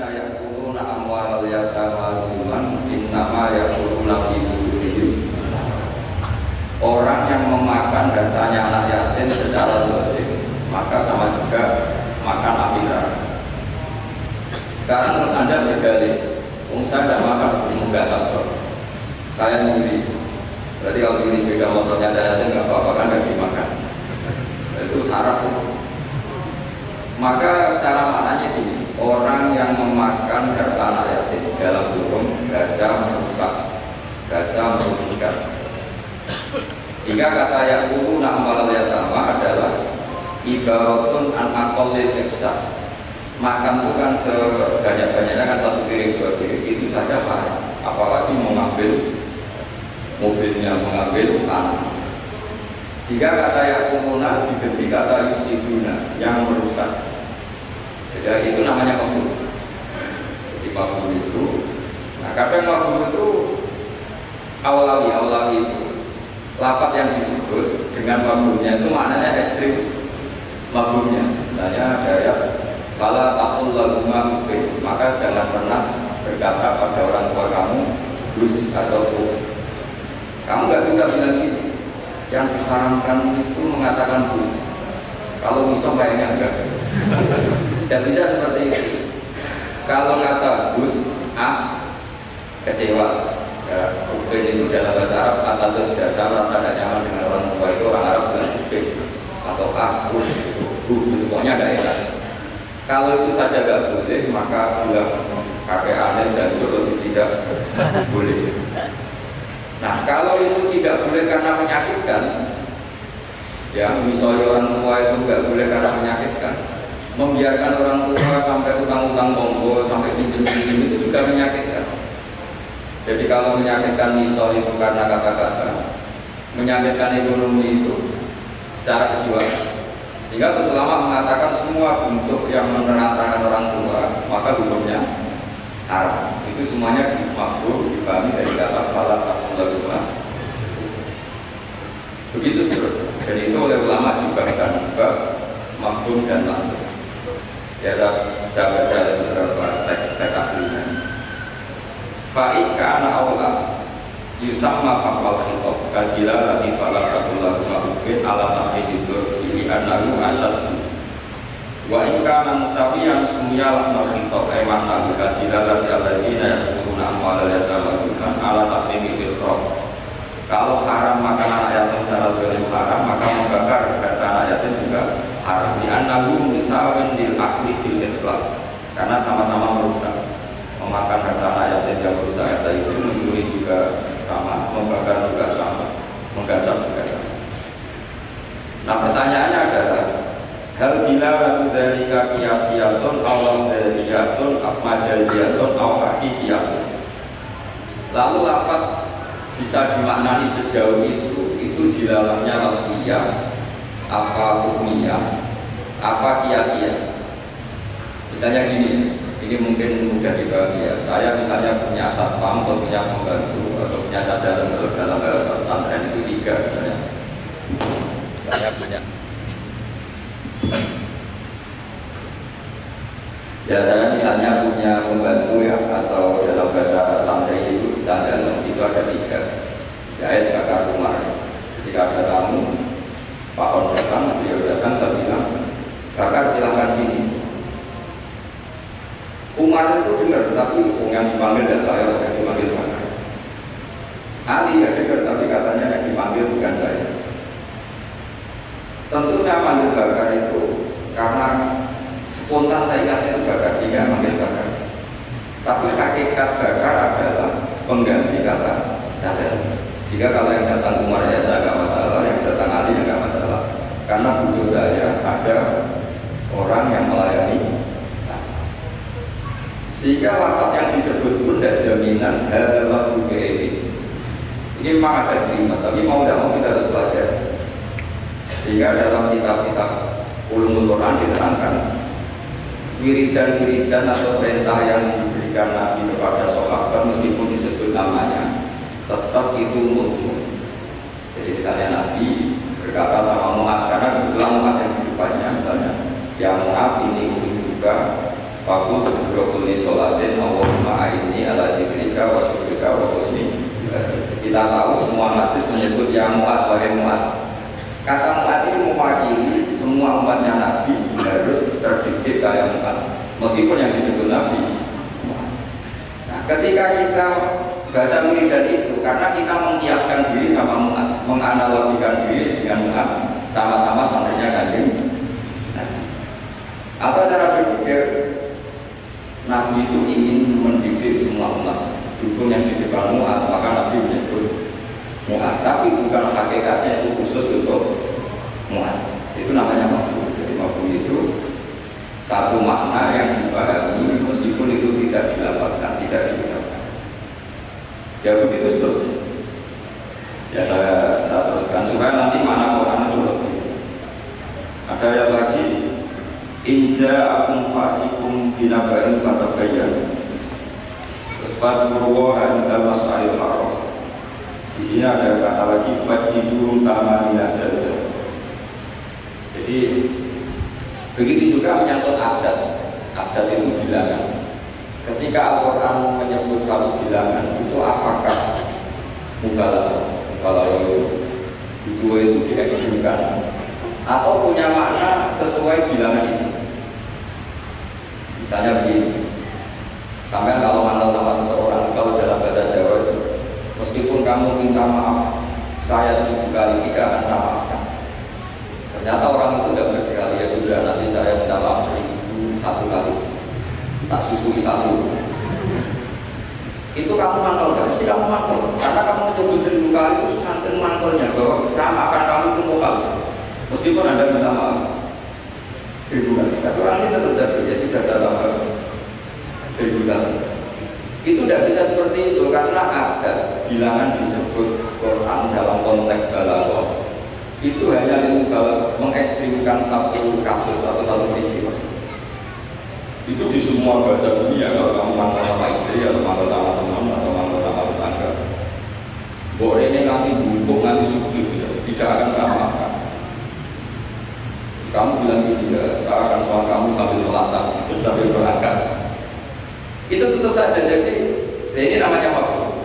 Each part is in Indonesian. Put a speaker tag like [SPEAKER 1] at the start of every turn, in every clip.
[SPEAKER 1] alladzina ya'kuluna amwalal yatama zulman innama ya'kuluna fi butunihim. Orang yang memakan hartanya anak yatim secara zalim maka sama juga makan api neraka. Sekarang menurut Anda berdalih, saya tidak makan, semoga sabar. Saya nyuri. Berarti kalau nyuri sepeda motornya anak yatim nggak apa-apa kan, nggak dimakan. Itu syarat itu. Maka cara maknanya gini, orang yang memakan harta anak yatim dalam kurung gajah merusak, gajah merugikan. Sehingga kata ya'kuluna amwalal yatama adalah ibaratun an aqallil ifsad. Makan itu kan sebanyak-banyaknya kan satu piring dua piring itu saja haram. Apalagi mengambil mobilnya, mengambil tanah. Sehingga kata ya'kuluna diganti kata yufsiduna yang merusak. Jadi itu namanya mafhum. Jadi mafhum itu, nah kadang mafhum itu awlawi itu lafaz yang disebut dengan mafhumnya itu maknanya ekstrim mafhumnya. Misalnya ada ayat fala taqul lahuma uffin, maka jangan pernah berkata pada orang tua kamu dus atau kufur. Kamu nggak bisa bilang gitu. Yang diharamkan itu mengatakan dus. Kalau musuh kayaknya enggak. Tidak bisa seperti itu. Kalau kata dus kecewa. Ya, ufin itu dalam bahasa Arab kata terjasa merasa tidak nyaman dengan orang tua itu orang Arab bilang ufin atau itu pokoknya ada enak. Kalau itu saja tidak boleh maka bilang kakek aneh dan jodoh tidak boleh. Nah kalau itu tidak boleh karena menyakitkan, ya misalnya orang tua itu tidak boleh karena menyakitkan, membiarkan orang tua sampai utang-utang bongo sampai pinjam-pinjam itu juga menyakitkan. Jadi kalau menyakitkan misal itu karena kata-kata, menyakitkan ekonomi itu secara kejiwaan. Sehingga ulama mengatakan semua bentuk yang menerangkan orang tua maka hukumnya haram. Itu semuanya dimafhum, difahami dari kata falat taqullah. Begitu seterusnya. Dan itu oleh ulama dibahkan bab mafhum dan mantuk. Ya saya baca beberapa teks aslinya. Fa'ika na'awla yusamma fa'wal khitab kadila lati falakakullahu ma'ufin ala tahdididur ili annahu asyadu wa ikana musawiyan sumyalah ma'khitab ayman nahu kadila lati aladina yakuluna amwala yatama ala tahdididul ikhram. Kalau haram makan anak yatim secara zalim haram, maka membakar harta anak yatim juga haram. Di annahu musawin lil akli fil itlaq, karena sama-sama merusak. Memakan harta anak yatim yang merusak harta itu, mencuri juga sama, membakar juga sama, menggasap juga sama. Nah pertanyaannya adalah hal bila lagu dari kaki asiyatun Allah dari yatun majaziyatun aw hakikiyatun. Lalu lafaz bisa dimaknani sejauh itu di dalamnya lafziyah, apa hukmiyah, apa kiasiyah. Misalnya gini, ini mungkin mudah dibagi ya. Saya misalnya punya satpam atau punya pembantu atau punya cadangan dalam bahasa pesantren itu 3 misalnya. Saya punya. Ya saya misalnya punya pembantu ya, atau dalam bahasa santri itu cadangan itu ada 3. Saya bakar rumah. Ketika ada tamu, Pak On datang, beliau datang, saya bilang, bakar silakan sini. Umar itu dengar, tapi yang dipanggil dan saya yang dipanggil bakar. Ali ya dengar, tapi katanya yang dipanggil bukan saya. Tentu saya panggil bakar itu karena spontan saya ingat itu bakar, sehingga manggil bakar. Tapi hakikat bakar adalah pengganti kata cadel. Jika kalau yang datang Umar ya saya nggak masalah, yang datang Ali ya nggak masalah. Karena butuh saya ada orang yang melayani. Sehingga lafaz yang disebut pun tidak jaminan adalah ini. Ini memang ada terima, tapi mau tidak mau kita harus belajar. Sehingga dalam kitab-kitab ulumul Quran diterangkan wiridan-wiridan atau perintah yang diberikan Nabi kepada sahabat meskipun disebut namanya tetap itu mutlak. Jadi misalnya Nabi berkata sama Mu'adz, karena kebetulan Mu'adz yang di depannya misalnya, yang Mu'adz ini juga Fakul berkuli sholatin Allahumma a'inni ala dzikrika wa syukrika wa husni ibadatik. Kita tahu semua hadis menyebut ya Mu'ad wahai Mu'ad. Kata Mu'ad ini mewakili semua umatnya Nabi harus terdidik kayak Mu'ad, meskipun yang disebut Nabi. Nah, ketika kita baca wiridan itu, karena kita mengkiaskan diri sama Mu'ad, menganalogikan diri dengan Mu'ad, sama-sama santrinya Kanjeng Nabi. Atau cara berpikir, Nabi itu ingin mendidik semua umat. Hukum yang di depan Mu'ad, maka Nabi menyebut Mu'ad. Tapi bukan hakikatnya itu khusus untuk Mu'ad. Itu namanya mafhum. Jadi mafhum itu satu makna yang dipahami meskipun itu tidak dilafalkan, tidak diucapkan. Ya begitu seterusnya. Ya saya teruskan supaya nanti makna Quran itu lebih. Ada yang lagi. Inja akum fasikum binabain fatabayyan. Terus fazkurullaha inda mas'alil haram. Di sini ada kata lagi fajidum tamanina jalda. Jadi begitu juga menyangkut adat. Adat itu bilangan. Ketika Al-Quran menyebut satu bilangan itu apakah mubalagah itu diekstrimkan atau punya makna sesuai bilangan itu? Misalnya begini, sampai kalau mantel sama seseorang, kalau dalam bahasa Jawa itu, meskipun kamu minta maaf saya 1000 kali tidak akan saya maafkan. Ternyata orang itu tidak bersekali, ya sudah nanti saya minta maaf 1001 kali, tak susui 1. Itu kamu mantel, tidak mesti kamu mantel, karena kamu menyebut 1000 kali itu saking mantelnya bahwa saya maafkan kamu itu mokal, meskipun Anda minta maaf 1000 kali. Tapi orang ini tetap jatuh, ya sudah saya tambah 1001. Itu tidak bisa seperti itu karena ada bilangan disebut Quran dalam konteks balaghah. Itu hanya mengekstrimkan satu kasus atau satu peristiwa. Itu di semua bahasa dunia, kalau kamu mantel sama istri atau mantel sama teman atau mantel sama tetangga, boleh ini nanti bungkuk nanti sujud, ya, tidak akan saya maafkan. Kamu bilang gini, ya, saya akan soal kamu sambil melata, sambil berangkat. Itu tutup saja. Jadi ini namanya mafhum.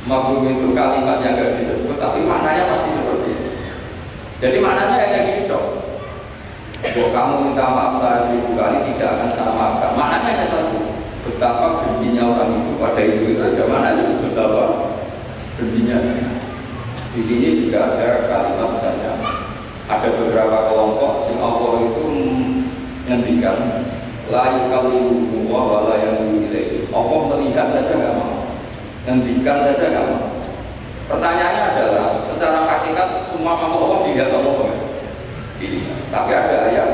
[SPEAKER 1] Mafhum itu kalimat yang tidak disebut, tapi maknanya pasti seperti itu. Jadi maknanya hanya gini dong. Kalau kamu minta maaf saya 1000 kali tidak akan saya maafkan. Maknanya hanya satu. Betapa bencinya orang itu pada itu aja. Maknanya betapa bencinya. Di sini juga ada kalimat misalnya. Ada beberapa kelompok sing Allah itu ngendikan la yukallimu wa la yanzuru ilaihi. Allah melihat saja enggak mau. Ngendikan saja enggak mau. Pertanyaannya adalah secara hakikat semua makhluk Allah dilihat Allah enggak? Dilihat. Tapi ada ayat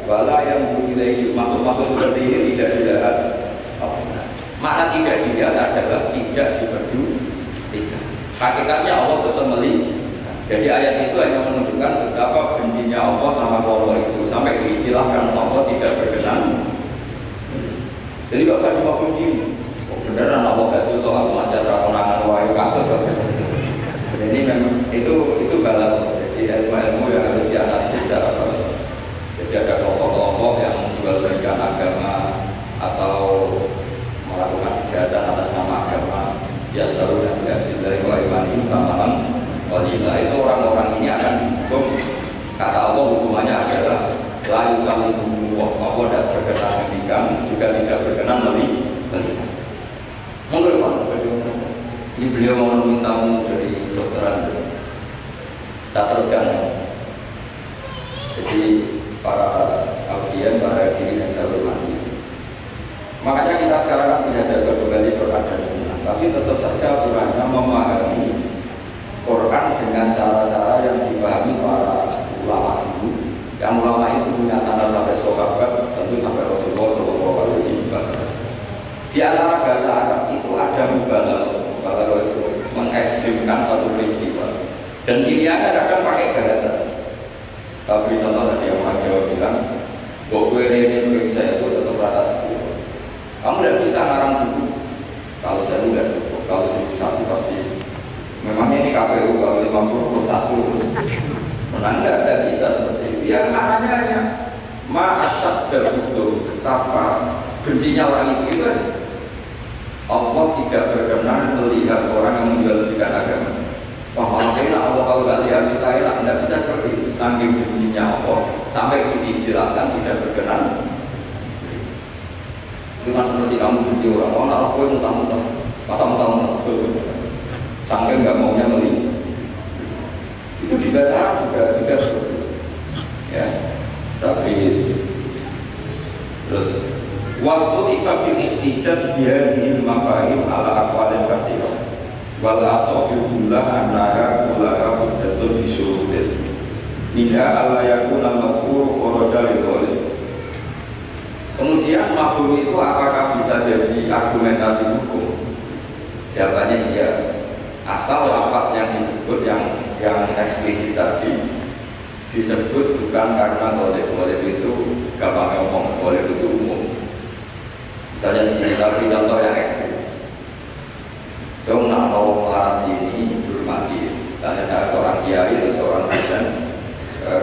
[SPEAKER 1] wala yanzuru ilaihi, makhluk-makhluk seperti ini tidak dilihat Allah. Makna tidak dilihat adalah tidak diperdulikan. Hakikatnya Allah tetap melihat. Jadi ayat itu hanya menunjukkan betapa bencinya Allah sama Allah itu sampai diistilahkan Allah tidak berkenan. Jadi gak usah cuma begini. Oh, beneran Allah gak itu aku masih ada konangan wahai kasus. Jadi memang itu balap. Jadi ilmu yang harus dianalisis secara baik. Jadi ada kelompok-kelompok yang menjual-belikan agama atau melakukan kejahatan atas nama agama. Ya selalu dan tidak dari waimanin samaran. Walillah, itu orang-orang ini akan dihukum. Kata Allah hukumannya adalah layu kami Allah tidak berkenan mendikan, juga tidak berkenan melihat. Monggo Pak, ini beliau mau meminta dari dokteran. Saya teruskan. Jadi para audien, para diri yang saya hormati. Makanya kita sekarang punya jaga kembali Quran dan Sunnah, tapi tetap saja aturannya memahami Quran dengan cara-cara yang dipahami para ulama dulu. Yang ulama itu punya sanad sampai sahabat, tentu sampai Rasulullah SAW. Di antara bahasa Arab itu ada mubalaghah itu mengekstrimkan satu peristiwa. Dan pilihannya kadang pakai bahasa. Saya beri contoh tadi yang orang Jawa bilang, "Kok gue ini saya itu tetap rata 10." Kamu tidak bisa ngarang buku. Kalau saya tidak cukup, kalau 1001 pasti. Memangnya ini KPU kalau 50+1 menang tidak bisa seperti itu. Ya maknanya hanya ma'asyad dan betapa bencinya orang itu aja. Allah tidak berkenan melihat orang yang menjual-belikan agama. Wah, malah enak Allah kalau nggak lihat kita enak, tidak bisa seperti itu. Saking bencinya Allah sampai diistilahkan tidak berkenan. Itu kan seperti kamu benci orang, oh nak aku muntah-muntah, masa muntah-muntah betul. Saking nggak maunya melihat. Itu di bahasa Arab juga seperti itu. Ya, tapi terus waktu ifafil ihtijat biadil mafahim ala aqwalin kathirah wal asofil jumlah annaha kullaha hujjatun bisyurutin minha alla yakuna al-mazkur kharaja lidhalik. Kemudian mafhum itu apakah bisa jadi argumentasi hukum? Jawabannya iya, asal lafaz yang disebut yang eksplisit tadi disebut bukan karena boleh itu gampang ngomong, boleh itu umum. Misalnya kita beri contoh yang ekstrim. Jom nak mau melarang sini hormati. Misalnya saya seorang kiai atau seorang dosen,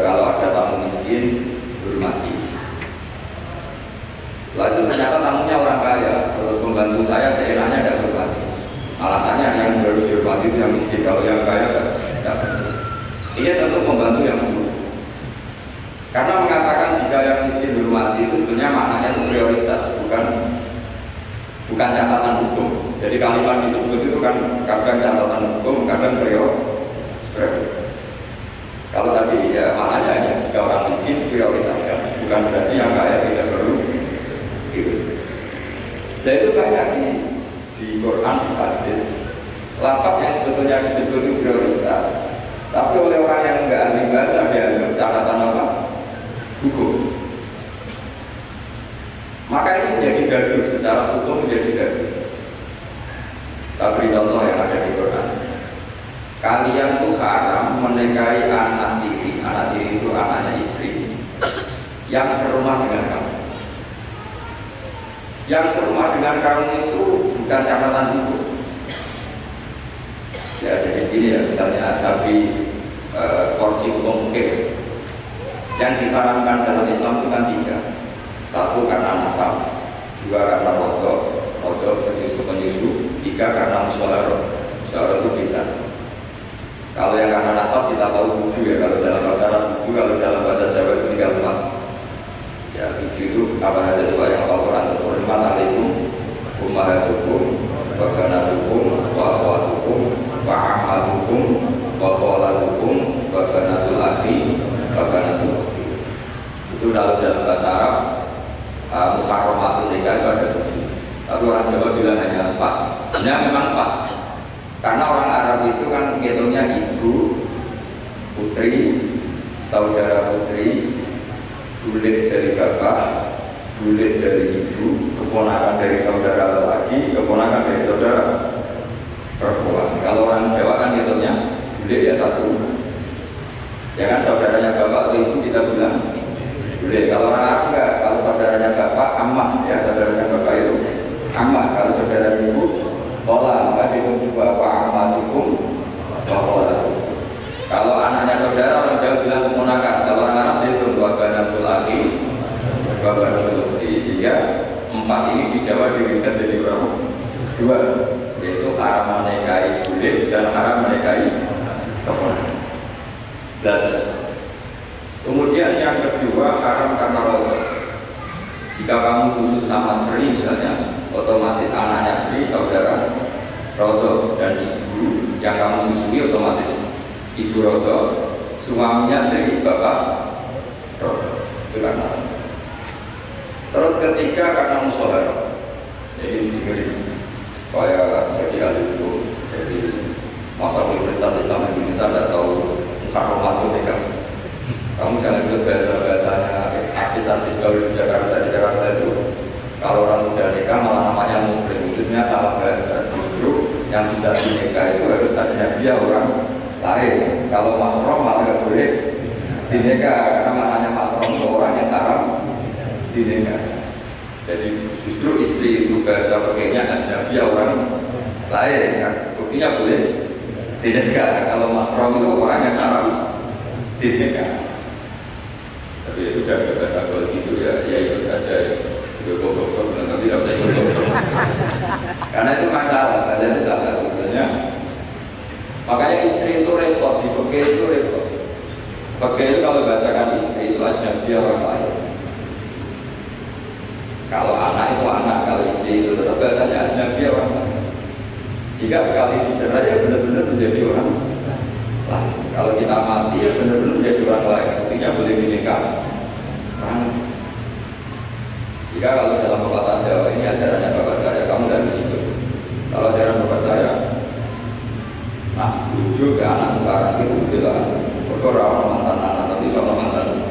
[SPEAKER 1] kalau ada tamu miskin hormati. Lalu ternyata tamunya orang kaya, terus pembantu saya seenaknya tidak hormati. Alasannya yang harus dihormati itu yang miskin, kalau yang kaya tidak. Ini tentu pembantu yang buruk. Karena mengatakan jika yang miskin hormati itu sebenarnya maknanya itu prioritas, bukan catatan hukum. Jadi kalimat disebut itu kan kadang catatan hukum, kadang prioritas. Kalau tadi ya maknanya hanya jika orang miskin prioritaskan, bukan berarti yang kaya tidak perlu. Gitu. Dan itu banyak di Quran, di hadis, lafaz yang sebetulnya disebut itu prioritas, tapi oleh orang yang enggak ahli bahasa dianggap catatan apa? Hukum. Maka ini menjadi gaduh, secara hukum menjadi gaduh. Saya beri contoh yang ada di Quran. Kalian tuh haram menikahi anak tiri itu anaknya istri yang serumah dengan kamu. Yang serumah dengan kamu itu bukan catatan hukum. Ya jadi gini ya, misalnya saya beri porsi hukum fikih. Yang disarankan dalam Islam itu kan 3. 1 karena nasab, 2 karena rodok penyusu, 3 karena musyawarah itu bisa. Kalau yang karena nasab kita tahu 7 ya, kalau dalam bahasa Arab 7, kalau dalam bahasa Jawa itu 34. Ya 7 itu apa saja coba yang Al-Quran itu hurmat alaikum ummahatukum wa banatukum wa akhwatukum wa ammatukum wa khalatukum wa banatul akhi wa banatul ukhti. Itu kalau dalam bahasa Arab muharramatul nikah itu ada 7. Tapi orang Jawa bilang hanya 4. Nah memang 4. Karena orang Arab itu kan hitungnya ibu, putri, saudara putri, bulik dari bapak, bulik dari ibu, keponakan dari saudara lelaki, keponakan dari saudara perempuan. Kalau orang Jawa kan hitungnya bulik ya 1. Ya kan saudaranya bapak atau ibu kita bilang bulik. Kalau orang Arab enggak, kalau saudaranya bapak ammah, ya saudaranya bapak itu ammah. Kalau saudaranya ibu kola, maka dihitung juga wa ammatukum wa khalatukum. Kalau anaknya saudara orang Jawa bilang keponakan. Kalau orang Arab dihitung wa banatul akhi wa banatul ukhti. Sehingga 4 ini di Jawa diringkas jadi berapa? 2, yaitu haram menikahi bulik dan haram menikahi keponakan. Jelas. Kemudian yang kedua haram karena rodok. Jika kamu khusus sama Sri misalnya, otomatis anaknya Sri saudara rodok, dan ibu yang kamu susui otomatis ibu rodok, suaminya Sri bapak rodok. Itu karena. Terus ketiga karena musyawarah. Jadi dengerin supaya jadi ahli hukum. Jadi masa Universitas Islam Indonesia tidak tahu muharramatul nikah. Kamu jangan ikut bahasa-bahasanya artis-artis gaul di Jakarta itu. Kalau orang sudah nikah malah namanya muslim, itu sebenarnya salah bahasa. Justru yang bisa dinikah itu harus ajnabiah orang lain. Kalau mahram malah nggak boleh dinikah, karena maknanya mahram itu orang yang haram dinikah. Jadi justru istri itu bahasa pakainya ajnabiah orang lain, yang buktinya boleh dinikah. Kalau mahram itu orang yang haram dinikah. Tapi ya sudah bahasa gaul gitu ya, ya itu saja ya. Itu kok Karena itu masalah, kalian itu salah sebetulnya. Makanya istri itu repot, di fikih itu repot. Fikih itu kalau bahasakan istri itu asnabi orang lain. Kalau anak itu anak, kalau istri itu tetap bahasanya asnabi orang lain. Jika sekali dicerai ya benar-benar menjadi orang lain. Kalau kita mati ya benar-benar menjadi orang lain. Artinya boleh dinikah. Jika kalau dalam pepatah Jawa ini ajarannya bapak saya, kamu dari situ. Kalau ajaran bapak saya, nah lucu ke anak sekarang itu bilang, berkorang mantan anak tapi sama mantan.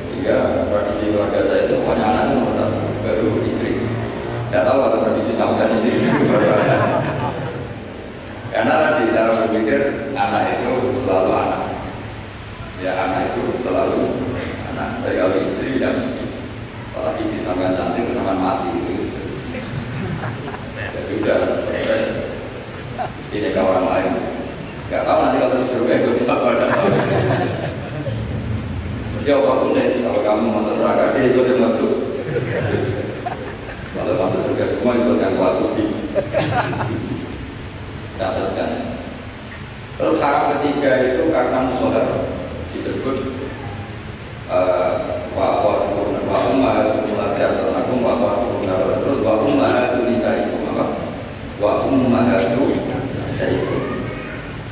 [SPEAKER 1] Sehingga tradisi keluarga saya itu pokoknya anak itu nomor satu, baru istri. Tidak tahu kalau tradisi sampai istri. Karena tadi cara berpikir anak itu selalu anak. Ya anak itu selalu anak. Tapi kalau istri tidak mesti. Kalau istri sampai cantik sampai mati gitu. Ya sudah selesai. Mesti nikah orang lain. Gak tahu nanti kalau disuruh ikut siapa ada tahu. Mesti apapun deh sih. Kalau kamu masuk neraka dia ikut yang masuk. Kalau masuk surga semua ikut yang kelas lebih. Saya teruskan. Terus haram ketiga itu karena musola disebut wa ummahatul muladiyat ternakum wa sawatukum terus wa ummahatul nisaikum apa? Wa ummahatul nisaikum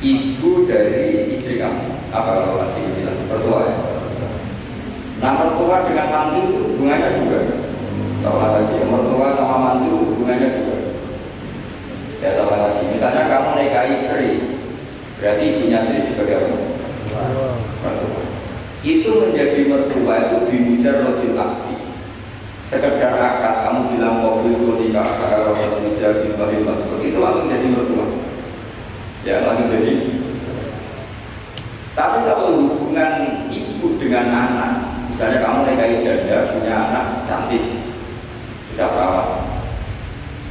[SPEAKER 1] ibu dari istri kamu apa kalau masih bilang mertua ya? Nah mertua dengan mantu hubungannya juga sama lagi mertua sama mantu hubungannya juga ya sama lagi misalnya kamu nikahi Sri berarti ibunya Sri sebagai apa? Mertua itu menjadi mertua itu dimujar rodil akdi sekedar akad kamu bilang mobil itu nikah kalau harus mujar di bawah itu langsung jadi mertua ya langsung jadi tapi kalau hubungan ibu dengan anak misalnya kamu nikahi janda punya anak cantik sudah perawan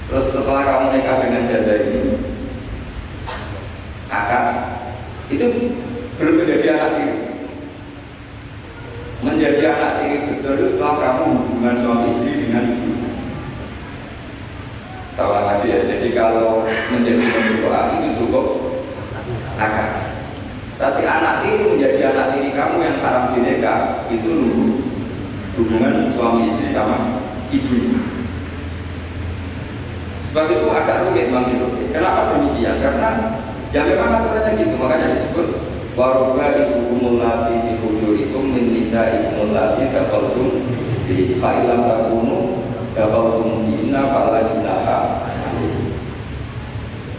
[SPEAKER 1] terus setelah kamu nikah dengan janda ini akad itu belum menjadi anak tiri menjadi anak tiri betul setelah kamu hubungan suami istri dengan ibu sama lagi ya jadi kalau menjadi mertua itu cukup akad tapi anak tiri menjadi anak tiri kamu yang haram dinikah itu hubungan suami istri sama ibu sebab itu agak rumit memang gitu. Kenapa demikian? Karena ya memang aturannya gitu makanya disebut warubah ibukumul lati fi hujurikum min nisaikumul lati kafaltum bi fa'ilam takunu kafaltum inna fa'ala junaha.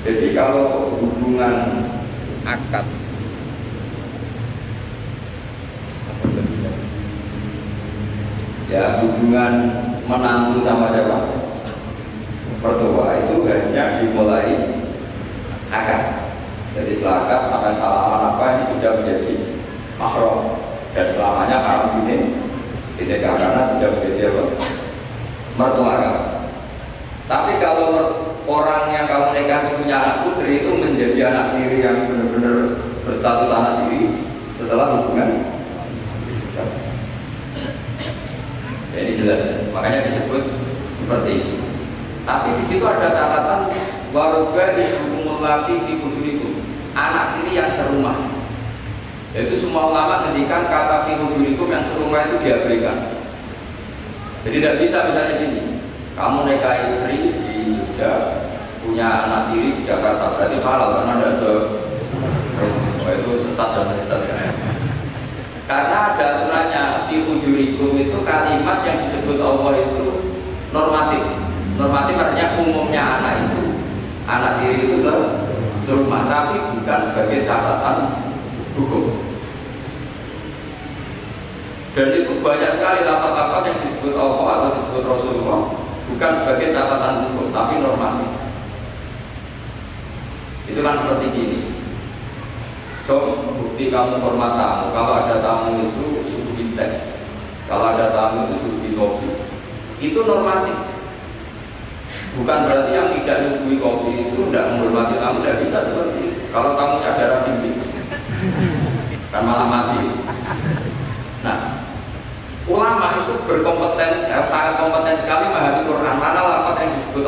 [SPEAKER 1] Jadi kalau hubungan akad ya hubungan menantu sama siapa? Mertua itu hanya dimulai akad. Jadi setelah akad sampai salaman apa ini sudah menjadi mahram dan selamanya haram dinikah karena sudah menjadi apa? Mertua kamu. Tapi kalau orang yang kamu nikah itu punya anak putri itu menjadi anak tiri yang benar-benar berstatus anak tiri setelah hubungan. Ya, ini jelas, makanya disebut seperti itu. Tapi di situ ada catatan waroga ibukumul lati fi hujurikum anak tiri yang serumah. Yaitu semua ulama ngendikan kata fi hujurikum yang serumah itu diabaikan. Jadi tidak bisa misalnya gini, kamu nikah istri di Jogja punya anak tiri di Jakarta berarti halal karena ada itu sesat dan menyesatkan. Karena ada aturannya fi hujurikum itu kalimat yang disebut Allah itu normatif. Normatif artinya umumnya anak itu anak tiri itu serumah tapi bukan sebagai catatan hukum. Dan itu banyak sekali lafaz-lafaz yang disebut Allah atau disebut Rasulullah bukan sebagai catatan hukum tapi normatif. Itu kan seperti gini. Coba bukti kamu hormat tamu. Kalau ada tamu itu suguhi teh. Kalau ada tamu itu suguhi kopi. Itu normatif. Bukan berarti yang tidak nyuguhi kopi itu tidak menghormati tamu, tidak bisa seperti itu. Kalau tamunya darah tinggi kan malah mati. Nah, ulama itu berkompeten, sangat kompeten sekali memahami Quran. Mana lafaz yang disebut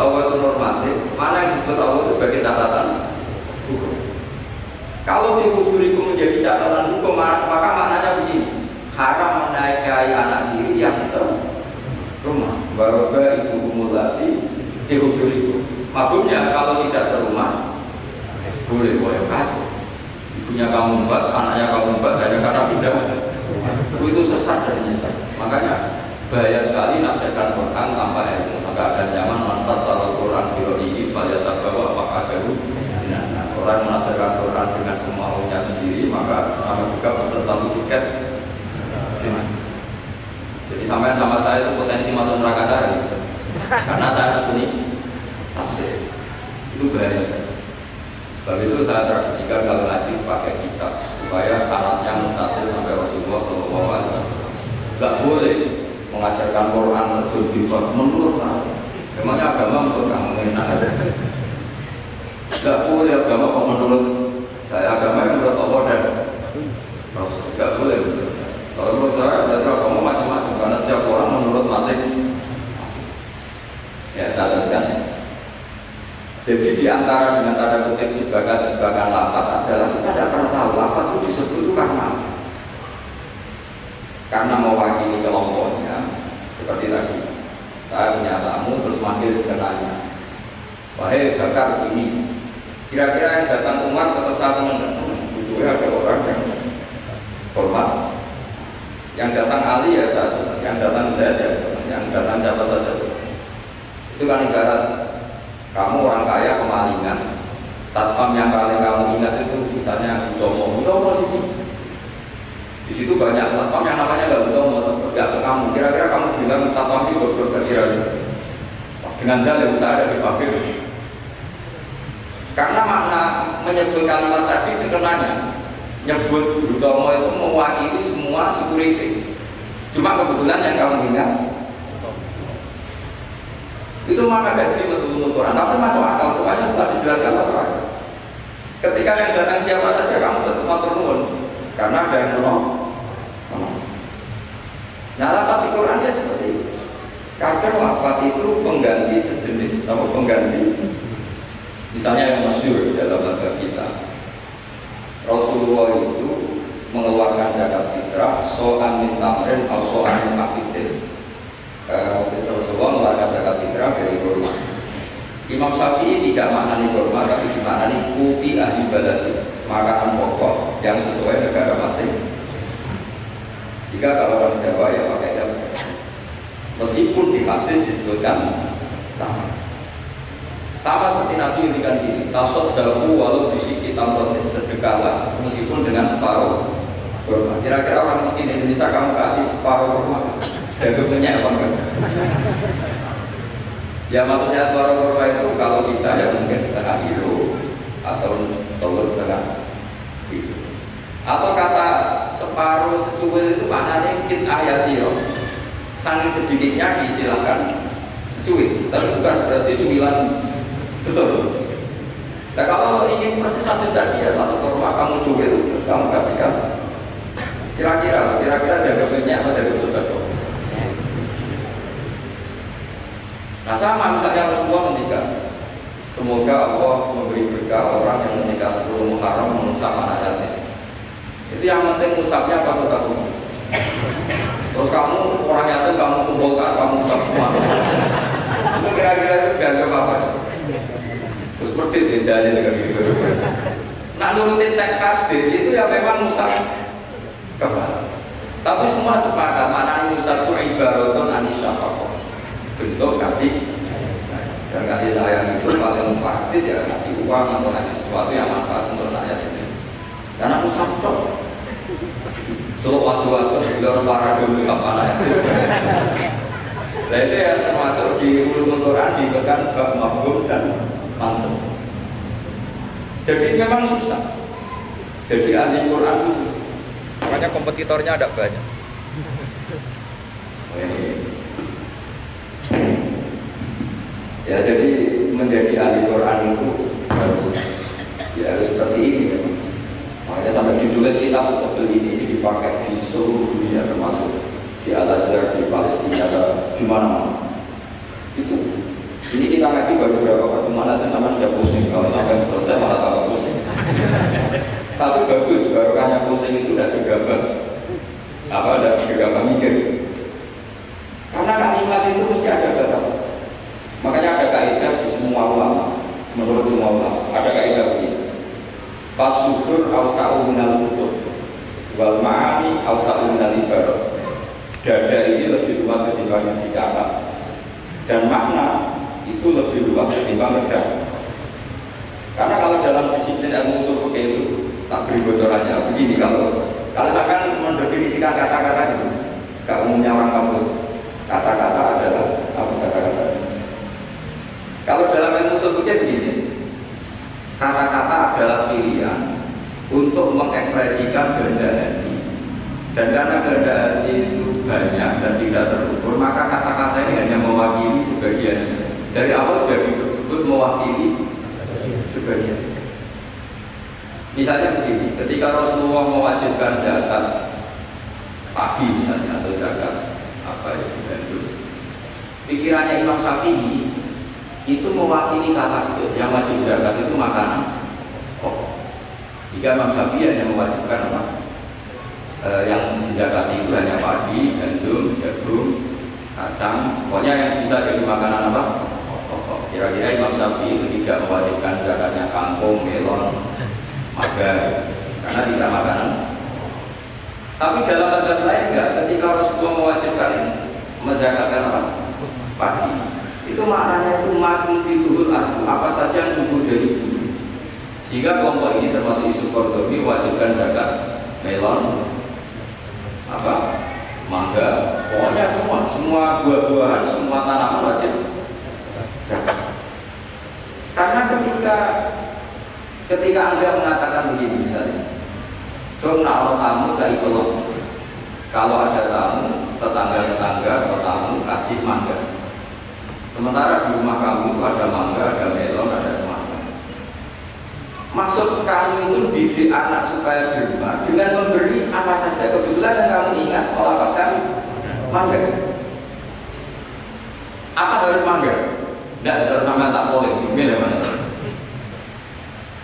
[SPEAKER 1] Kalau fi hujurikum menjadi catatan hukum, maka maknanya begini, haram menikahi anak tiri yang serumah. Baroga ibu mulati fi hujurikum. Maksudnya kalau tidak serumah boleh kacau. Ibunya kamu empat, anaknya kamu empat, hanya karena beda. Itu sesat dan nyesat. Makanya bahaya sekali nafsirkan Quran tanpa ilmu. Maka ada zaman manfaat salah Quran biro ini pada tabawa apakah ada orang menafsirkan Quran dengan semaunya sendiri, maka sama juga pesan satu tiket. Jadi sampai sama saya itu potensi masuk neraka saya, karena saya punya tafsir. Itu bahaya. Sebab itu saya tradisikan kalau ngaji pakai kitab supaya syaratnya mutasil sampai Rasulullah SAW. Gak boleh mengajarkan Quran menurut saya. Memangnya agama menurut kamu enak ada? Gak boleh agama menurut saya, agama yang menurut Allah dan Rasul. Gak boleh menurut saya. Kalau menurut saya berarti agama macam-macam, karena setiap orang menurut masing-masing. Ya saya teruskan. Jadi di antara dengan tanda kutip jebakan-jebakan lafaz adalah kita tidak pernah tahu lafaz itu disebut itu karena mewakili kelompoknya. Seperti tadi, saya punya tamu terus manggil sekenanya, wahai bakar sini. Kira-kira yang datang Umar tetap saya senang dan senang. Itu ada orang yang hormat. Yang datang Ali ya saya senang, yang datang Zaid ya senang, yang datang siapa saja senang. Itu kan ibarat kamu orang kaya kemalingan, satpam yang paling kamu ingat itu misalnya Utomo sini. Di situ banyak satpam yang namanya nggak Utomo, terus nggak ke kamu. Kira-kira kamu bilang satpam itu berkira-kira dengan dalil usaha ada di pabrik. Karena makna menyebut kalimat tadi sekenanya, nyebut Utomo itu mewakili semua security. Cuma kebetulan yang kamu ingat itu maka gak jadi betul-betul Quran, tapi masuk akal, semuanya setelah dijelaskan masuk akal. Ketika yang datang siapa saja kamu tetap matur nuwun, karena ada yang menolong. Nah, lafaz di Quran ya seperti itu. Kadang lafaz itu pengganti sejenis, atau pengganti. Misalnya yang masyhur dalam mazhab kita, Rasulullah itu mengeluarkan zakat fitrah so'an min tamrin atau so'an min aqitin. Rasulullah mengeluarkan zakat fitrah dari kurma. Imam Syafi'i tidak maknani kurma, tapi dimaknani kuti ahli baladi, makanan pokok yang sesuai negara masing. Jika kalau orang Jawa ya pakai jam. Meskipun di hadis disebutkan sama seperti Nabi ngendikan gini, tasod dahu walau bisiki tamrotin, sedekahlah meskipun dengan separuh kurma. Kira-kira orang miskin Indonesia kamu kasih separuh kurma, dagingnya apa enggak? Ya maksudnya separuh kurma itu kalau kita ya mungkin setengah kilo atau telur setengah kilo. Atau kata separuh secuil itu maknanya mungkin ayasiro. Saking sedikitnya diistilahkan secuil, tapi bukan berarti cemilan betul. Nah kalau ingin persis satu tadi ya satu kurma kamu cuil terus kamu kasihkan. Kira-kira dagingnya apa daging sodako? Nah sama misalnya Rasulullah menghentikan, semoga Allah memberi berkah orang yang menikah 10 Muharram mengusap anak yatim. Itu yang penting usapnya apa sodako? Terus kamu orang yatim kamu kumpulkan kamu usap semua. Itu kira-kira itu dianggap apa? Terus seperti bedanya dengan gitu. Nah nurutin teks hadis itu ya memang usap kepala. Tapi semua sepakat mana ini usap itu ibaratun anis syafaqah. Bentuk kasih sayang. Dan kasih sayang itu paling praktis ya kasih uang atau kasih sesuatu yang manfaat untuk rakyat ini. Karena usap kok so waktu-waktu bila para dulu usap anak itu. Nah itu ya termasuk di ulumul Quran diberikan bab mafhum dan mantuk. Jadi memang susah. Jadi ahli Quran itu susah. Makanya kompetitornya ada banyak. Ya jadi menjadi ahli Quran itu harus seperti ini ya. Makanya sampai ditulis kitab seperti ini dipakai di seluruh dunia termasuk di Al-Azhar, di Palestina, di mana-mana. Itu. Ini kita ngaji baru beberapa pertemuan aja sama sudah pusing. Kalau sampai selesai malah tambah pusing. Tapi bagus, barokahnya pusing itu tidak gegabah. Apa ada gegabah mikir? Karena kalimat itu mesti ada batas. Makanya ada kaidah di semua ulama. Menurut semua ulama ada kaidah begini. Fasudur awsa'u minal kutub wal ma'ani awsa'u minal ibarat. Dada ini lebih luas ketimbang yang dicatat, dan makna itu lebih luas ketimbang redaksi. Karena kalau dalam disiplin ilmu ushul fikih itu tak beri bocorannya begini, kalau saya akan mendefinisikan kata-kata itu, umumnya orang kampus, kata-kata adalah apa kata-kata? Kalau dalam ilmu ushul fikih begini, kata-kata adalah pilihan untuk mengekspresikan kehendak hati. Dan karena kehendak hati itu banyak dan tidak terukur, maka kata-kata ini hanya mewakili sebagiannya. Dari awal sudah disebut mewakili sebagian. Misalnya begini, ketika Rasulullah mewajibkan zakat padi misalnya atau zakat apa itu gandum, pikirannya Imam Syafi'i itu mewakili kata itu yang wajib zakat itu makanan. Sehingga Imam Syafi'i hanya mewajibkan apa? Yang dizakati itu hanya padi, gandum, jagung, kacang, pokoknya yang bisa jadi makanan apa? Pokok. Kira-kira Imam Syafi'i itu tidak mewajibkan zakatnya kangkung, melon, mangga, karena tidak makanan. Tapi dalam mazhab lain enggak, ketika Rasulullah mewajibkan menzakatkan apa? Padi. Itu maknanya itu makun bituhul ardu, apa saja yang tumbuh dari bumi. Sehingga kelompok ini termasuk isu Qurtubi mewajibkan zakat melon, apa, mangga, pokoknya semua buah-buahan, semua tanaman wajib zakat. Karena ketika Anda mengatakan begini misalnya, kalau tamu gak ikut, kalau ada tamu, tetangga atau tamu kasih mangga. Sementara di rumah kamu itu ada mangga, ada melon, ada semangka. Maksud kamu itu didik anak supaya di rumah dengan memberi apa saja. Kebetulan yang kamu ingat melakukan mangga. Apa harus mangga? Tidak harus sama tak boleh. Gimana mana?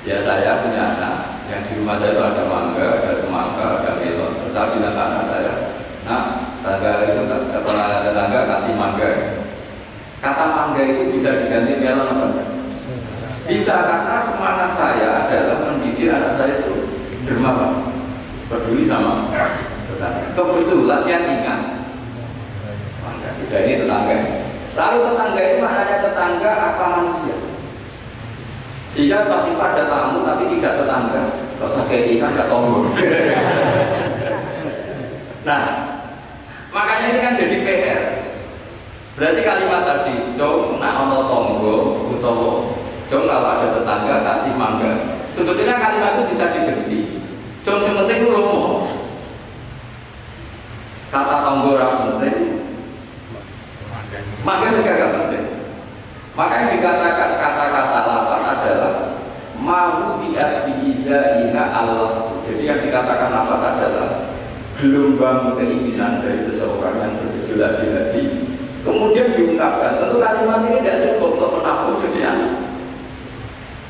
[SPEAKER 1] Ya saya punya anak yang di rumah saya itu ada mangga, ada semangka, ada melon. Terus saya bilang ke anak saya, nah tetangga itu kepala tetangga kasih mangga. Kata mangga itu bisa diganti melon apa? Bisa, karena semangat saya adalah mendidik anak saya itu dermawan, peduli sama tetangga. Kebetulan yang ingat, mangga sudah ini tetangga. Lalu tetangga itu maknanya tetangga apa manusia? Sehingga pas itu ada tamu tapi tidak tetangga, kalau usah kayak ikan nggak tombol. Nah, makanya ini kan jadi PR. Berarti kalimat tadi, jom nak ono tonggo utawa jom kalau ada tetangga kasih mangga. Sebetulnya kalimat itu bisa diganti. Jom yang penting romo. Kata tonggo ora penting, mangga juga gak penting. Maka yang dikatakan kata-kata lafaz adalah mau bi'azbi'iza Allah. Jadi yang dikatakan lafaz adalah gelombang keinginan dari seseorang yang bergejolak di hati, kemudian diungkapkan. Tentu kalimat ini tidak cukup untuk menampung sekian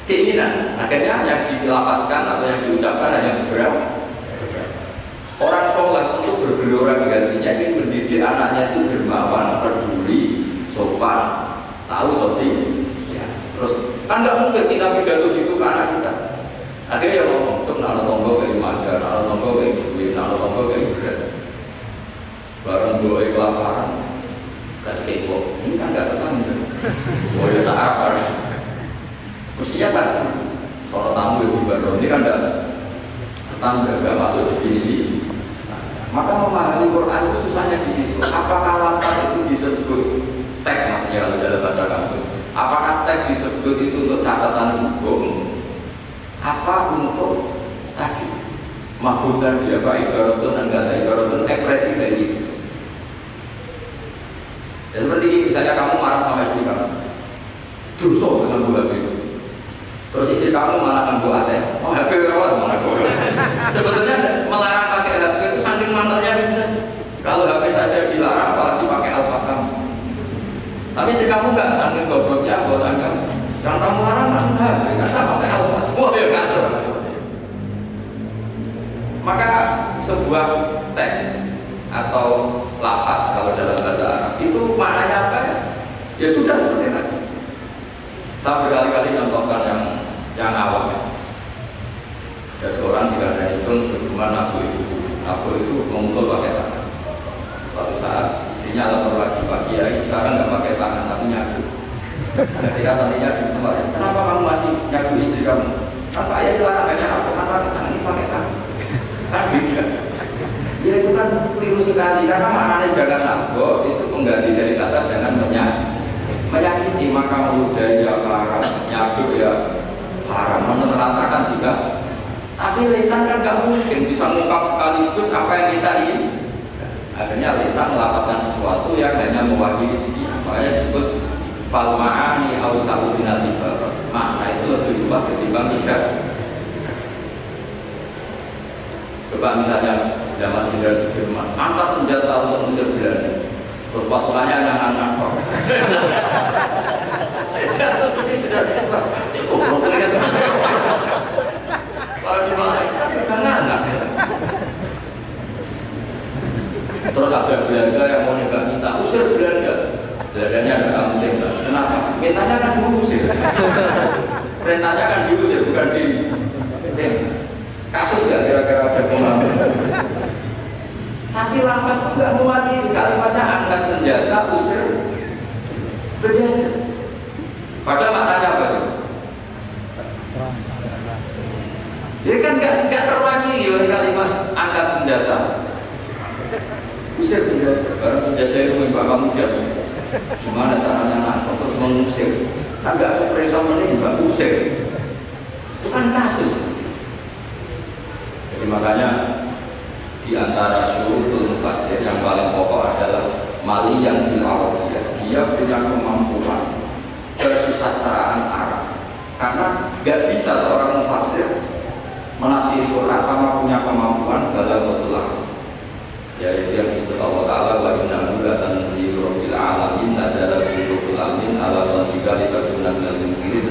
[SPEAKER 1] keinginan. Akhirnya yang dilafazkan atau yang diucapkan hanya beberapa. Orang soleh itu bergelora di hatinya ingin mendidik anaknya itu dermawan, peduli, sopan, tahu sosial. Ya. Terus kan nggak mungkin kita pidato gitu ke anak kita. Akhirnya ya ngomong, cuma nalo tonggo kayak mager, nalo tonggo kayak duit, nalo tonggo kayak beras. Bareng gue kelaparan, gak dikepok. Ini kan nggak tetangga. Oh ya sabar. Mestinya kan soal tamu itu baru ini kan nggak tetangga, nggak masuk definisi. Maka memahami Quran itu susahnya di situ. Apakah lafaz itu disebut teks, maksudnya kalau dalam bahasa kampus? Apakah teks disebut itu untuk catatan hukum? Apa untuk tadi mafhum tadi apa ibaratun dan kata ibaratun ekspresi dari itu? Ya, seperti ini, misalnya kamu marah sama istri kamu, dosa dengan bu HP. Terus istri kamu malah ngambil ATM. Oh HP rawat malah gue. Sebetulnya melarang pakai HP itu saking mantelnya itu saja. Kalau HP saja dilarang, apalagi pakai alfa kamu. Tapi istri kamu enggak, saking gobloknya, bosan kamu. Yang kamu larang kan HP, nggak sama pakai alfa. Wah ya kacau. Maka sebuah teks atau lafaz kalau dalam bahasa Arab itu maknanya apa ya? Ya sudah seperti tadi. Saya berkali-kali contohkan yang awam. Ada seorang jika ada hijau cuma nabu itu memukul pakai tangan. Suatu saat istrinya lapor lagi, Pak Kiai sekarang nggak pakai tangan tapi nyadu. Ketika santrinya di kemarin, kenapa kamu masih nyadu istri kamu? Apa ayah dilarangnya apa? Kan pakai tangan ini pakai tangan. Kan beda. Ya itu kan keliru sekali karena maknanya jangan nabok itu pengganti dari kata jangan menyakiti, maka mulut dari ya haram, nyadu ya haram, meneratakan juga. Tapi lisan kan gak mungkin bisa mengungkap sekaligus apa yang kita ingin. Akhirnya lisan melakukan sesuatu yang hanya mewakili sekian. Makanya disebut fal ma'ani awsa'u minal ibarat. Makna itu lebih luas ketimbang tidak. Coba misalnya zaman Jenderal Sudirman, angkat senjata untuk Mesir Belanda. Terus pasukannya yang angkat kok. Kalau di Malaysia sudah angkat. Terus ada Belanda yang mau nembak kita, usir Belanda. Belandanya ada kamu tembak. Kenapa? Perintahnya kan diusir. Perintahnya kan diusir, bukan di tembak. Kasus nggak kira-kira ada pengalaman? Tapi lafaz itu nggak mewakili kalimatnya angkat senjata usir penjajah. Padahal maknanya apa? Dia kan nggak terwakili oleh kalimat angkat senjata usir penjajah. Karena penjajah itu memang kamu diam. Gimana caranya nangkep terus mengusir? Kan nggak ada perintah menembak usir. Itu kan kasus. Jadi makanya di antara syurutul mufassir yang paling pokok adalah mali yang bil-arabiyah. Dia punya kemampuan bersusastraan Arab. Karena gak bisa seorang mufassir menafsiri Quran tanpa punya kemampuan balaghatul Arab. Yaitu yang disebut Allah Ta'ala wa innahu latanzilu rabbil alamin nazala bihi ruhul amin ala qalbika litakuna minal munzirin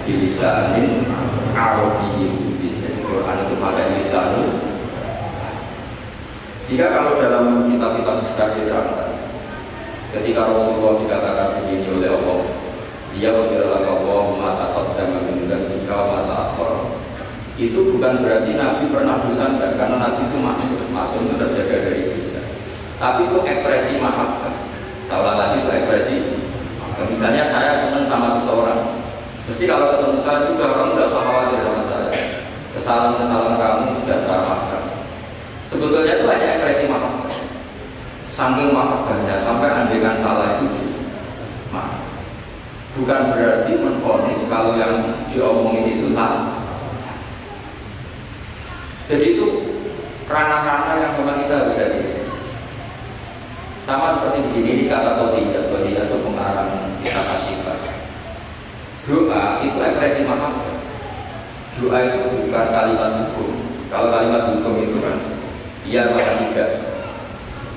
[SPEAKER 1] bilisanin arabiyyin. Quran itu pakai lisan. Jika kalau dalam kitab-kitab besar diterangkan, ketika Rasulullah dikatakan begini oleh Allah, dia berkata Allah mata taqaddama min dzikra wa ta'akhkhara. Itu bukan berarti Nabi pernah bersandar, karena Nabi itu maksud itu terjaga dari dosa. Tapi itu ekspresi mahabbah. Seolah lagi itu ekspresi. Misalnya saya senang sama seseorang, mesti kalau ketemu saya sudah kamu tidak usah khawatir sama saya. Kesalahan-kesalahan kamu sudah saya maafkan. Sebetulnya itu hanya ekspresi maaf. Saking maafkannya sampai andaikan salah itu maaf. Bukan berarti menvonis kalau yang diomongin itu salah. Jadi itu ranah-ranah yang memang kita harus hadapi. Sama seperti begini di kata qadiyah itu pengarang kita kasifah. Doa itu ekspresi maaf. Doa itu bukan kalimat hukum. Kalau kalimat hukum itu kan iya atau tidak.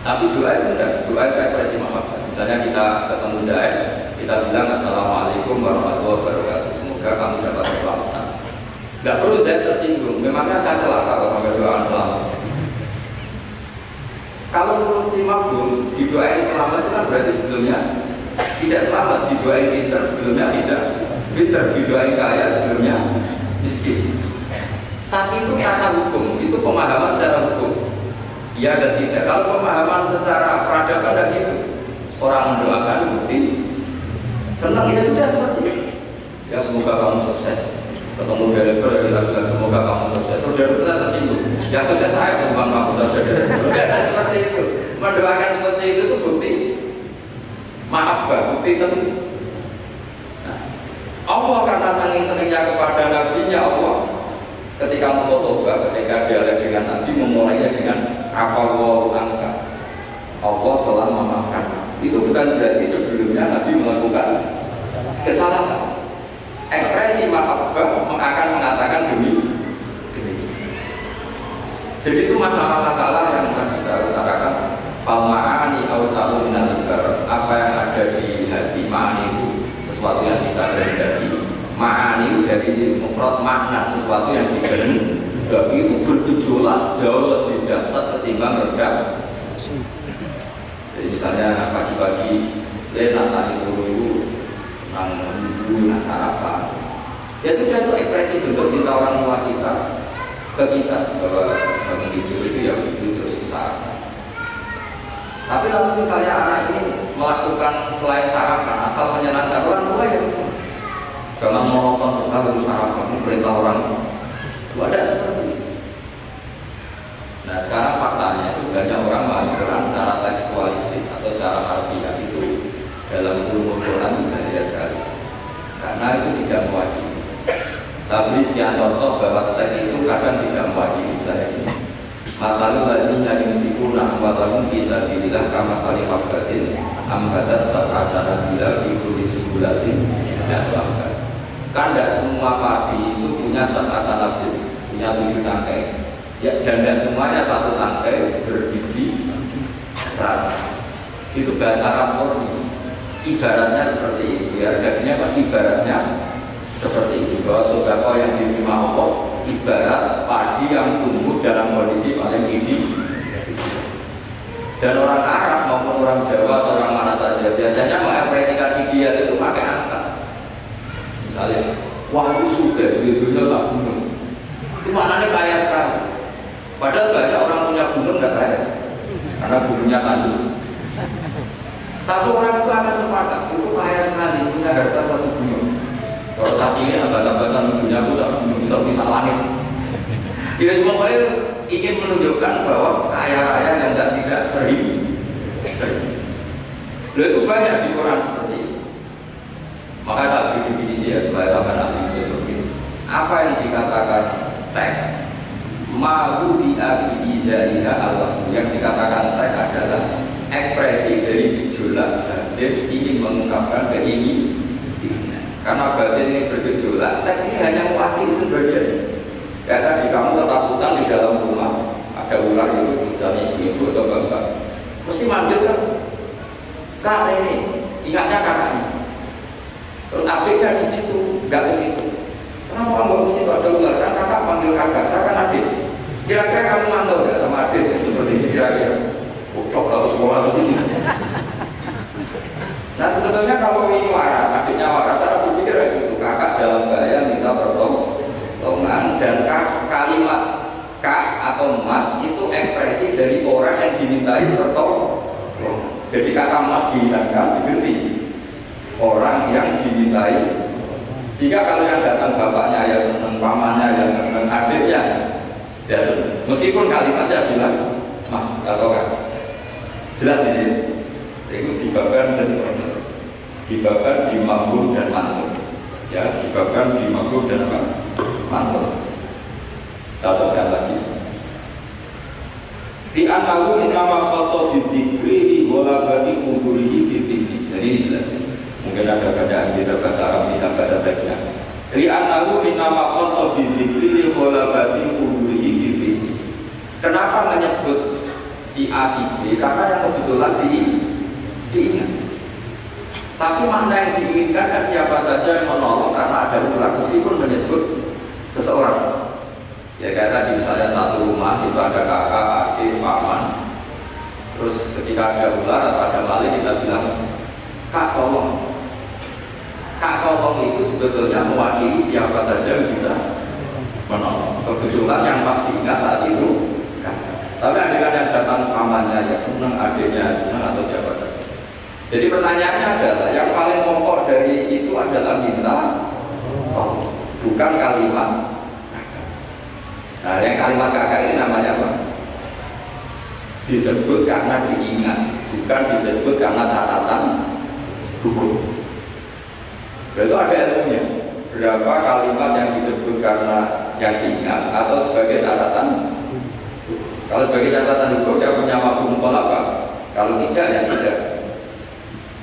[SPEAKER 1] Tapi doa itu tidak. Doa itu ekspresi mahabbah. Misalnya kita ketemu Zaid, kita bilang assalamualaikum warahmatullahi wabarakatuh. Semoga kamu dapat keselamatan. Gak perlu Zaid tersinggung. Memangnya saya celaka kalau sampai doa selamat. Kalau menurut mafhum didoain selamat itu kan berarti sebelumnya tidak selamat. Didoain pintar sebelumnya tidak pintar. Didoain kaya sebelumnya miskin. Tapi itu kata hukum, itu pemahaman secara hukum. Ya dan tidak. Kalau pemahaman secara peradaban dan itu orang mendoakan bukti senang ya sudah seperti itu. Ya semoga kamu sukses. Ketemu direktur ya kita bilang semoga kamu sukses. Terus direktur kita tersinggung. Ya sukses saya kembang kamu saja. Seperti itu. Mendoakan seperti itu bukti mahabbah, bukti senang. Allah karena saking senangnya kepada nabinya Allah ketika mengkhotbah, ketika dialog dengan Nabi memulainya dengan afallahu anka. Allah telah memaafkan. Itu bukan berarti sebelumnya Nabi melakukan kesalahan. Ekspresi mahabbah akan mengatakan demi. Jadi itu masalah-masalah yang tadi saya utarakan. Fal ma'ani awsa'u minal ibarat. Apa yang ada di hati ma'ani itu sesuatu yang kita kehendaki. Ma'ani dari mufrad makna, sesuatu yang Dan itu bergejolak jauh lebih dahsyat ketimbang redam. Jadi misalnya pagi-pagi nanti itu nang ibu nang sarapan. Ya sudah, itu ekspresi bentuk cinta orang tua kita ke kita bahwa bangun tidur itu ya itu terus sarapan. Tapi kalau misalnya anak ini melakukan selain sarapan asal menyenangkan orang tua ya semua. Jangan monoton terus harus sarapan perintah orang. Ada seperti itu. Nah sekarang faktanya itu banyak orang mengatakan secara tekstualistik atau secara harfiah itu dalam ilmu Quran bahaya sekali karena itu tidak mewakili. Saya beri sekian contoh bahwa teks itu kadang tidak mewakili. Misalnya ini masalul ladzina yunfikuna amwalahum fi sabilillah kamathali habbatin ambatat sab'a sanabila fi kulli sunbulatin mi'atu habbatin. Kan tidak semua padi itu punya sab'a sanabil, punya 7 tangkai. Ya, dan tidak semuanya satu tangkai berbiji 100. Itu bahasa Arab murni. Ibaratnya seperti itu, ya gajinya pasti ibaratnya seperti itu. Bahwa sedekah yang diterima Allah ibarat padi yang tumbuh dalam kondisi paling ideal. Dan orang Arab maupun orang Jawa atau orang mana saja biasanya mengekspresikan ideal itu pakai angka. Misalnya, wah itu sudah, dunia sak gunung. Itu maknanya kaya sekali. Padahal banyak orang punya gunung tidak kaya, karena gunungnya tandus. Tapi orang itu akan sepakat, itu kaya sekali, punya harta satu gunung. Kalau tadi ini abad-abadan dunia itu satu gunung, kita bisa langit. Ya semuanya ingin menunjukkan bahwa kaya raya yang tidak terhitung. Itu banyak di Quran seperti itu. Maka saya beri definisi ya supaya sampai nanti seperti itu. Apa yang dikatakan teks? Ma'u bi'abdi'izaiha Allah. Yang dikatakan teks adalah ekspresi dari gejolak batin ingin mengungkapkan keinginan. Karena batin ini bergejolak, teks ini hanya mewakili sebagian. Kayak tadi kamu ketakutan di dalam rumah, ada ular itu misalnya ibu atau bapak, mesti manggil kan? Kak ini, ingatnya kakaknya. Terus adiknya di situ, nggak ke situ. Kenapa kamu ke situ ada ular? Kan kakak panggil kakak, saya kan adik. Kira-kira kamu mantau nggak sama adik seperti ini kira-kira? Kok kalau semua ke sini. Nah sebetulnya kalau ini waras, adiknya waras, saya berpikir itu kakak dalam bahaya minta pertolongan dan kalimat kak atau mas itu ekspresi dari orang yang dimintai pertolongan. Jadi kata mas dihilangkan diganti orang yang dimintai. Sehingga kalau yang datang bapaknya ya senang, pamannya ya senang, adiknya ya senang. Meskipun kalimatnya bilang mas atau kak. Jelas ini. Itu dibabkan dan dibabkan di mafhum dan mantul. Ya, dibabkan di mafhum dan mantul. Satu sekali lagi. Di anahu innama khassa bidzikri wala badi fudurihi fiddini. Jadi ini jelas. Mungkin ada bacaan kita bahasa Arab bisa baca teksnya. Di anahu innama khassa bidzikri wala badi fudurihi fiddini. Kenapa menyebut si A si B? Karena yang kebetulan diingat. Tapi makna yang diinginkan kan siapa saja yang menolong karena ada ular meskipun menyebut seseorang. Ya kayak tadi misalnya satu rumah itu ada kakak, adik, paman. Terus ketika ada ular atau ada maling kita bilang kak tolong. Kak tolong itu sebetulnya mewakili siapa saja yang bisa menolong. Kebetulan yang pas diingat saat itu kan. Tapi ada yang datang pamannya ya senang, adiknya senang atau siapa saja. Jadi pertanyaannya adalah yang paling pokok dari itu adalah minta tolong, bukan kalimat kakak. Nah, yang kalimat kakak ini namanya apa? Disebut karena diingat, bukan disebut karena catatan hukum. Itu ada ilmunya. Berapa kalimat yang disebut karena yang diingat atau sebagai catatan? Kalau sebagai catatan hukum dia punya mafhum mukhalafah. Kalau tidak ya tidak.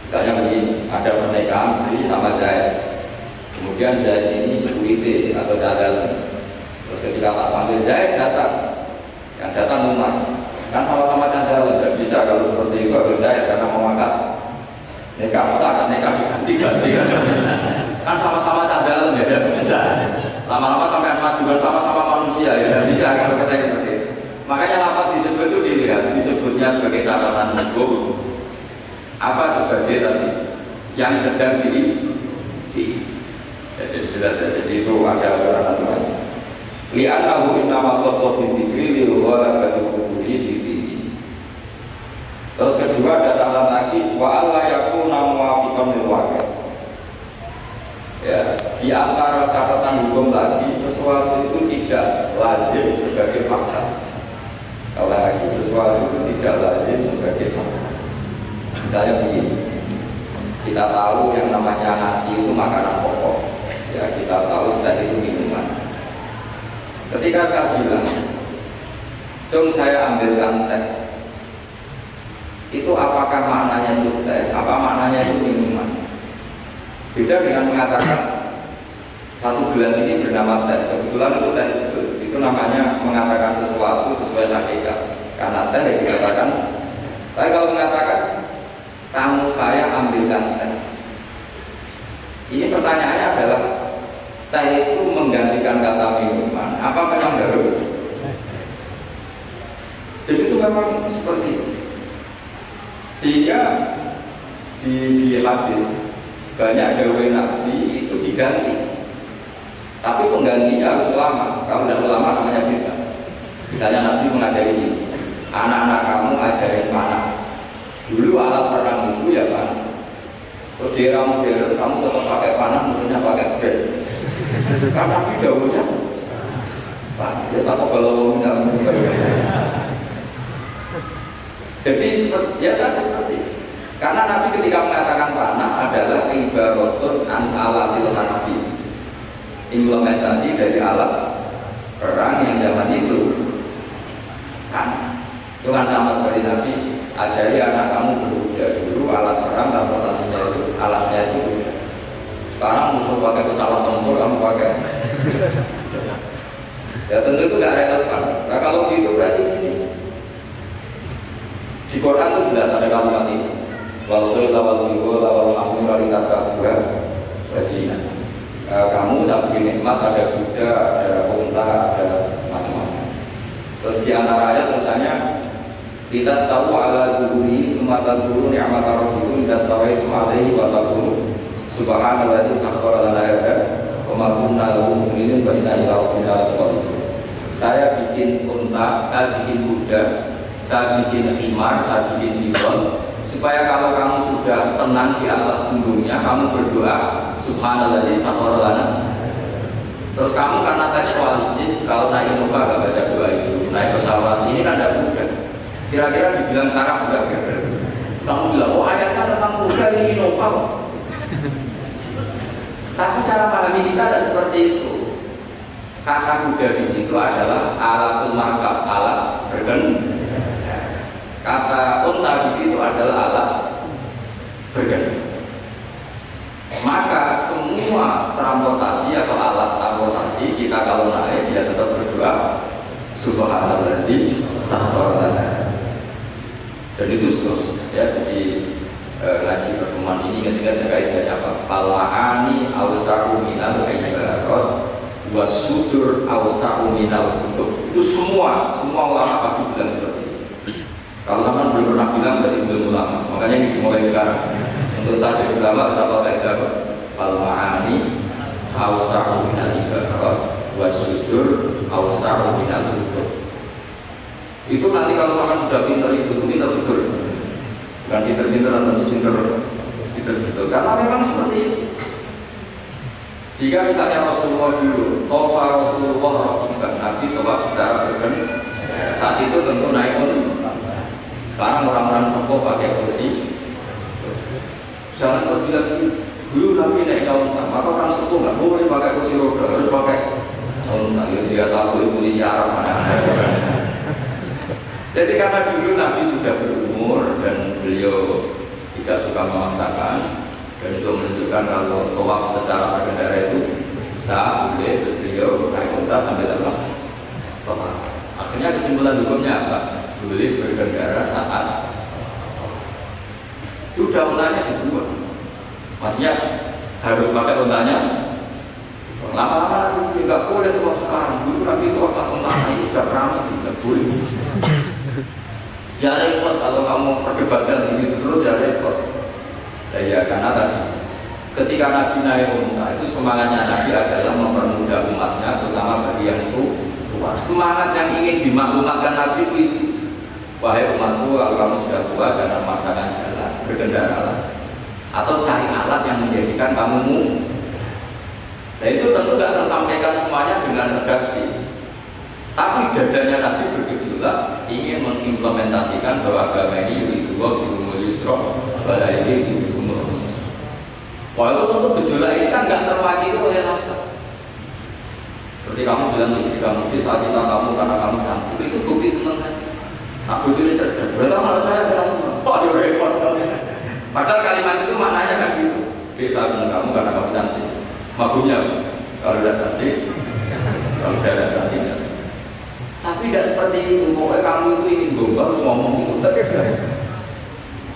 [SPEAKER 1] Misalnya begini, ada pernikahan Sri sama Zaid. Kemudian Zaid ini security atau dagang. Terus ketika tak panggil Zaid datang, yang datang Umar. Kan sama-sama dagang, tidak bisa kalau seperti itu harus Zaid karena mau makan. Nikah masa akan nikah ganti-ganti. Kan sama-sama dagang, ya tidak bisa. Lama-lama sampai majukan sama-sama manusia. manusia ya tidak bisa kalau kita seperti itu. Makanya lafaz disebut itu dilihat, disebutnya sebagai catatan hukum, apa sebagai tadi yang sedang jadi jelas ya, jadi itu ada aturan-aturan. Li'annahu innama khassa bi dzikri li ghalabati huduri fi. Terus kedua ada catatan lagi wa alla yakuna muwafiqan lil waqi'. Ya, di antara catatan hukum lagi sesuatu itu tidak lazim sebagai fakta. Kalau lagi sesuatu itu tidak lazim sebagai fakta. Misalnya begini, kita tahu yang namanya nasi itu makanan pokok. Ya, kita tahu tadi itu minuman. Ketika saya bilang, "Cung, saya ambilkan teh." Itu apakah maknanya itu teh? Apa maknanya itu minuman? Beda dengan mengatakan satu gelas ini bernama teh. Kebetulan itu teh itu namanya mengatakan sesuatu sesuai hakikat. Karena teh yang dikatakan. Tapi kalau mengatakan tamu saya ambilkan teh, ini pertanyaannya adalah teh itu menggantikan kata minuman. Apa memang harus? Jadi itu memang seperti itu. Sehingga di hadis banyak dawai Nabi itu diganti, tapi penggantinya harus ulama. Kalau tidak ulama namanya beda. Misalnya Nabi mengajari ini, anak-anak kamu ajarin panah. Dulu alat perang itu ya panah. Terus di era modern kamu tetap pakai panah, maksudnya pakai bed. Karena Nabi dawuhnya panah. Ya tak kalau tidak. Jadi seperti ya tadi seperti itu. Karena Nabi ketika mengatakan panah adalah ibaratun an alatil harbi, implementasi dari alat perang yang zaman itu panah. Itu kan sama seperti Nabi ajari anak kamu berkuda. Dulu alat perang transportasinya itu alatnya itu kuda. Sekarang musuh pakai pesawat tempur, kamu pakai ya tentu itu tidak relevan. Nah kalau gitu berarti ini di Quran itu jelas ada kalimat ini. Walsoi lawal minggu lawal hamil larikat kabua bersihnya. Kamu sampai nikmat ada kuda, ada unta, ada macam-macam. Terus di antara ayat misalnya kita tahu ala duri semata dulu ni'mat rabbikum kita tahu itu alaihi wa taqulu subhanalladzi sakhkhara lana hadza wa ma kunna lahu muqrinin wa inna ila rabbina lamunqalibun. Saya bikin unta, saya bikin kuda, saya bikin khimar, saya bikin bidon, supaya kalau kamu sudah tenang di atas punggungnya, kamu berdoa subhanalladzi sakhkhara lana. Terus kamu karena tekstualistik, kalau naik Innova gak baca doa itu, naik pesawat ini kan tidak mudah. Kira-kira dibilang saraf juga kira-kira. Kamu bilang, oh ayatnya tentang kuda ini Innova. Tapi cara pahami kita tidak seperti itu. Kata kuda di situ adalah alatul markab, alat berkendara. Kata unta di situ adalah alat berkendara. Maka semua transportasi atau alat transportasi kita kalau naik dia tetap berdoa subhanalladzi sakhkhara lana. Dan itu terus ya, jadi ngaji pertemuan ini ketika kaidahnya apa? Falahani awsa'u minal ibarat wasudur awsa'u minal kutub. Itu semua ulama pasti bilang seperti itu. Kalau sama belum pernah bilang berarti belum ulama. Makanya ini dimulai sekarang. Untuk saja ulama bisa pakai kaidah falahani awsa'u minal ibarat wasudur awsa'u minal kutub. Itu nanti kalau sama sudah pintar itu pintar betul, bukan pintar atau pintar betul, karena memang seperti itu. Sehingga misalnya Rasulullah dulu, tofa Rasulullah rokiban, Nabi tawaf secara berkendara. Saat itu tentu naik pun. Sekarang orang-orang sepuh pakai kursi. Jangan terus bilang dulu Nabi naik unta, maka orang sepuh nggak boleh pakai kursi roda, harus pakai unta. Dia tahu polisi Arab mana-mana. Jadi karena dulu Nabi sudah berumur dan beliau tidak suka memaksakan, dan itu menunjukkan kalau tawaf secara berkendara itu sah, boleh, beliau naik unta sampai terbang. Akhirnya kesimpulan hukumnya apa? Boleh berkendara saat sudah untanya dibuat. Maksudnya harus pakai untanya Lama-lama nanti nggak boleh tua sekarang. Dulu Nabi tua langsung lama ini sudah ramai tidak boleh. Ya repot kalau kamu perdebatkan begitu terus ya repot. Ya karena tadi ketika Nabi naik unta itu semangatnya Nabi adalah mempermudah umatnya, terutama bagi yang itu tua. Semangat yang ingin dimaklumatkan Nabi itu, wahai umatku, kalau kamu sudah tua jangan memaksakan jalan, berkendara atau cari alat yang menjadikan kamu. Nah itu tentu tidak tersampaikan semuanya dengan redaksi. Tapi dadanya Nabi bergejolak ingin mengimplementasikan bahwa agama ini yuridu wa birumul yusra wala yuridu birumul usra. Walaupun tentu gejolak ini kan nggak terwakili oleh lafaz. Seperti kamu bilang istri kamu, di saat cinta kamu karena kamu cantik, itu bukti senang saja. Nah bujurnya cerdas, berarti kalau saya kena senang. Wah dia repot. Padahal kalimat itu maknanya kan gitu. Di saat senang kamu karena kamu cantik. Maksudnya kalau tidak cantik, kalau tidak ada cantiknya. Tapi tidak seperti itu. Pokoknya kamu itu ingin gombal, ngomong itu.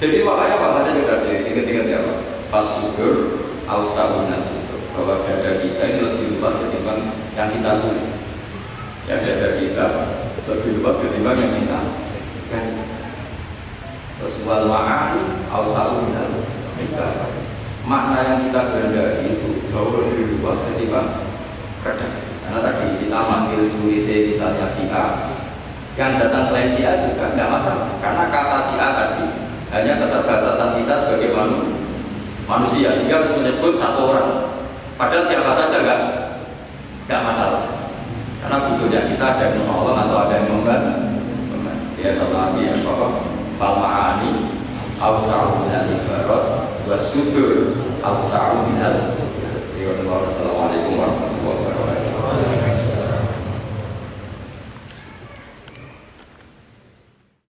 [SPEAKER 1] Jadi makanya Pak Hasan juga ingat-ingat ya Pak. Fasudur ausawunan bahwa dada kita ini lebih luas ketimbang yang kita tulis. Yang dada kita lebih luas ketimbang yang kita. Terus wal ma'ani ausawunan makna yang kita kehendaki itu jauh lebih luas ketimbang redaksi. Karena tadi kita manggil security misalnya si A, yang datang selain si A juga nggak masalah. Karena kata si A tadi hanya keterbatasan kita sebagai manusia, sehingga harus menyebut satu orang. Padahal siapa saja nggak masalah. Karena butuhnya kita ada yang menolong atau ada yang membantu. Ya satu lagi yang falmaani ausa'u minal ibarat wasudur ausa'u minal